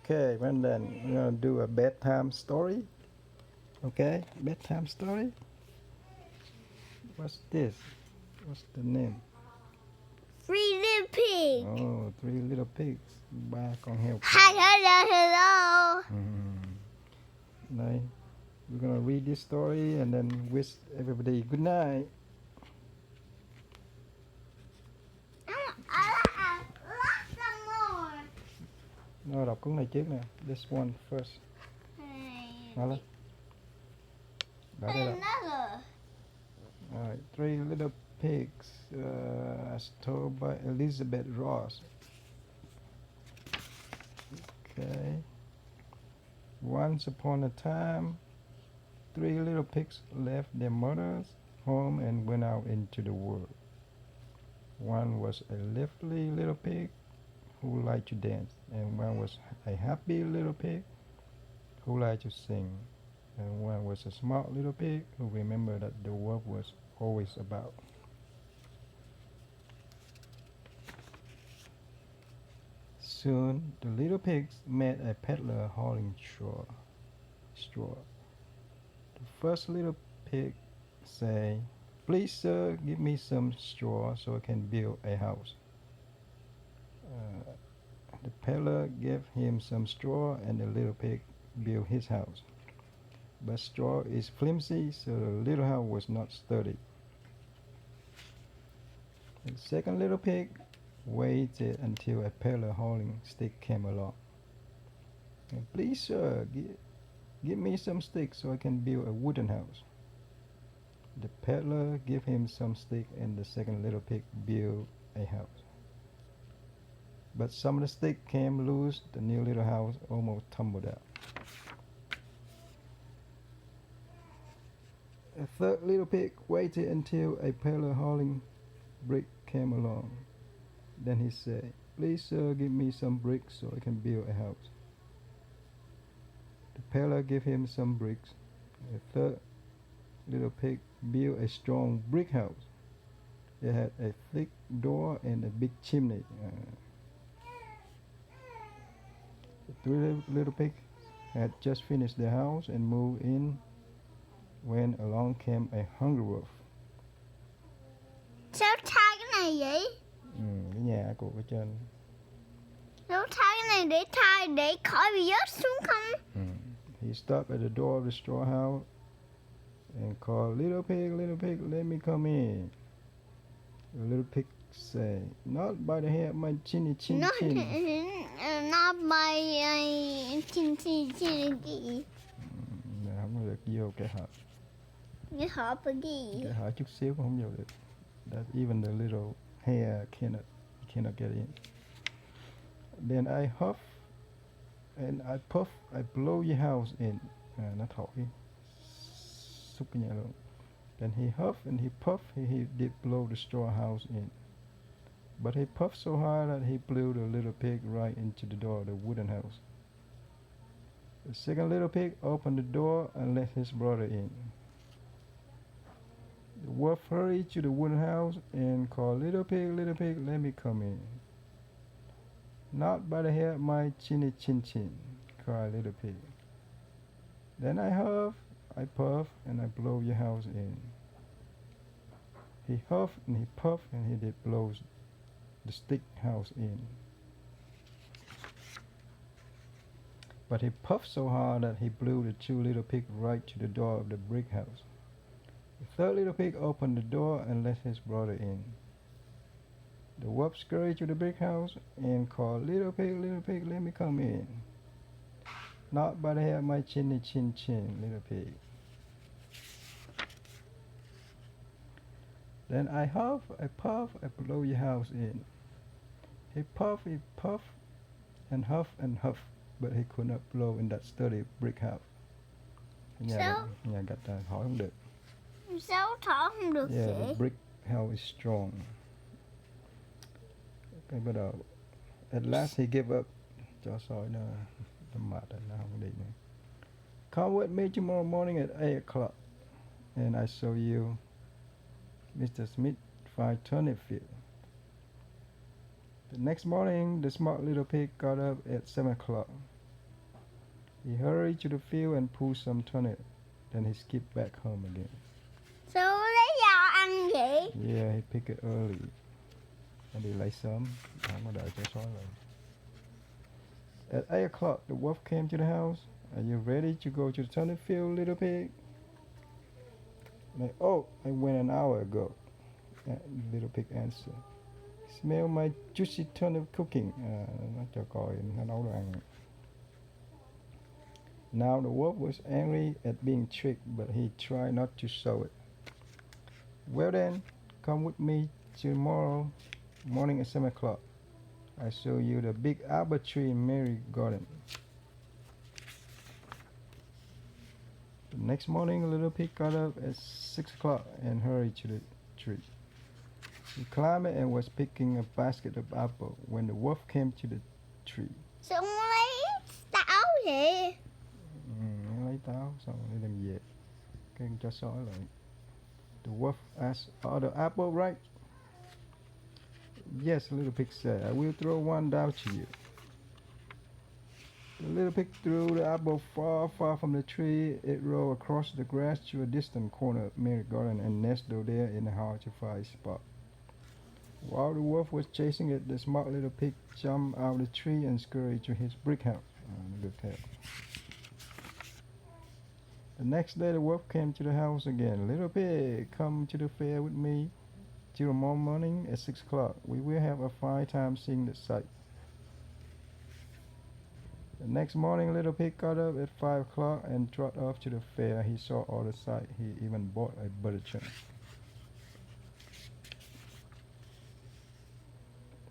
Okay, and then we're gonna do a bedtime story. Okay, bedtime story. What's this? What's the name? Three little pig. Oh, three little pigs. Ba con heo. Hello. Right. We're gonna read this story and then wish everybody good night. Nó đọc cuốn này trước nè. This one first. Nói lên. Đó đây là. Alright, Three Little Pigs, as told by Elizabeth Ross. Okay. Once upon a time, three little pigs left their mother's home and went out into the world. One was a lively little pig who liked to dance, and one was a happy little pig who liked to sing, and one was a smart little pig who remembered that the world was always about. Soon the little pigs met a peddler hauling straw. The first little pig said, "Please, sir, give me some straw so I can build a house." The peddler gave him some straw, and the little pig built his house. But straw is flimsy, so the little house was not sturdy. The second little pig waited until a peddler hauling stick came along. "Please, sir, give me some sticks so I can build a wooden house." The peddler gave him some sticks, and the second little pig built a house. But some of the sticks came loose. The new little house almost tumbled out. A third little pig waited until a peddler hauling brick came along. Then he said, "Please, sir, give me some bricks so I can build a house." The peddler gave him some bricks. The third little pig built a strong brick house. It had a thick door and a big chimney. The three little pigs had just finished their house and moved in when along came a hungry wolf. Sao thay cái này vậy? Cái nhà của cái trên. Sao thay cái này để khỏi bị rớt xuống không? He stopped at the door of the straw house and called, little pig, let me come in." The little pig said, "Not by the hair of my chinny chin chin." Not by chin. Không có được vô cái hộp. Cái hộp là gì? Cái hộp chút xíu cũng không vô được. That even the little hair cannot get in. Then I huff and I puff, I blow your house in. Nó thổi xúc cái nhà luôn. Then he huffed and he puffed, he did blow the straw house in. But he puffed so hard that he blew the little pig right into the door of the wooden house. The second little pig opened the door and let his brother in. The wolf hurried to the wooden house and called, little pig, let me come in." "Not by the hair of my chinny chin chin," cried little pig. Then I huff, I puff, and I blow your house in. He huffed and he puffed and he did blow the stick house in. But he puffed so hard that he blew the two little pigs right to the door of the brick house. The third little pig opened the door and let his brother in. The wolf scurried to the brick house and called, little pig, let me come in." "Not by the hair of my chinny chin chin, little pig." Then I huff, I puff, I blow your house in. He puffed and huffed, but he could not blow in that sturdy brick house. Nhà gạch hỏi không được. Sao thở không được Yeah, vậy? the brick house is strong. Cái bắt đầu, at last he gave up. Cho sỏi nó mệt rồi, nó không đi nữa. "Come with me tomorrow morning at 8 o'clock, and I show you Mr. Smith fine turnip field." The next morning, the smart little pig got up at 7 o'clock. He hurried to the field and pulled some turnip. Then he skipped back home again. Sao lấy dao ăn vậy? Yeah, he picked it early. And he lấy sớm, không có đợi cho sói lại. At 8 o'clock, the wolf came to the house. Are you ready to go to the turnip field, little pig? Like, oh, I went an hour ago. Little pig answered. Smell my juicy turnip cooking. Nó cho coi nó nấu đồ ăn. Now the wolf was angry at being tricked, but he tried not to show it. Well then, come with me tomorrow morning at 7 o'clock. I show you the big apple tree in Mary's garden. The next morning, little pig got up at 6 o'clock and hurried to the tree. He climbed it and was picking a basket of apples when the wolf came to the tree. Sao không lấy táo vậy? Nó lấy táo xong rồi nó đem về. Cái cho sói lại. The wolf asked, "Are the apples ripe?" Yes, little pig said. I will throw one down to you. The little pig threw the apple far, far from the tree. It rolled across the grass to a distant corner of Mary's garden and nestled there in a hard-to-find spot. While the wolf was chasing it, the smart little pig jumped out of the tree and scurried to his brick house. Good tale. The next day, the wolf came to the house again. Little pig, come to the fair with me tomorrow morning at 6 o'clock. We will have a fine time seeing the sight. The next morning, little pig got up at 5 o'clock and trotted off to the fair. He saw all the sights. He even bought a butter churn.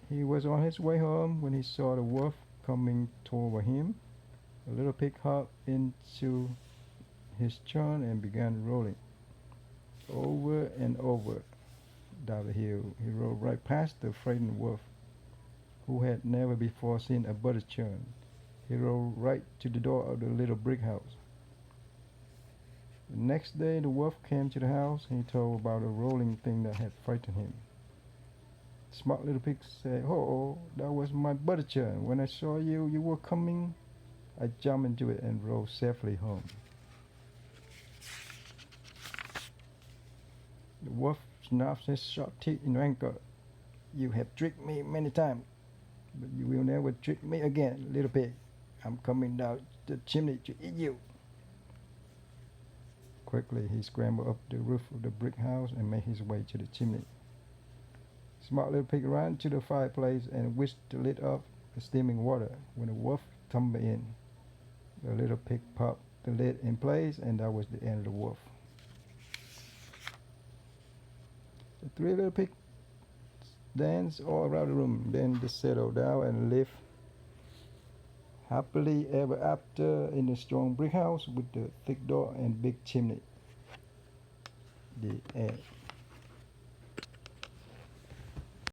He was on his way home when he saw the wolf coming toward him. The little pig hopped into his churn and began rolling over and over down the hill. He rode right past the frightened wolf, who had never before seen a butter churn. He rode right to the door of the little brick house. The next day, the wolf came to the house. He told about a rolling thing that had frightened him. Smart little pig said, "Oh, that was my butter churn. When I saw you were coming, I jumped into it and rode safely home." The wolf snapped his sharp teeth in anger. "You have tricked me many times, but you will never trick me again, little pig. I'm coming down the chimney to eat you." Quickly, he scrambled up the roof of the brick house and made his way to the chimney. Smart little pig ran to the fireplace and whisked the lid off the steaming water. When the wolf tumbled in, the little pig popped the lid in place, and that was the end of the wolf. The three little pigs danced all around the room. Then they settled down and lived happily ever after in a strong brick house with the thick door and big chimney. The end.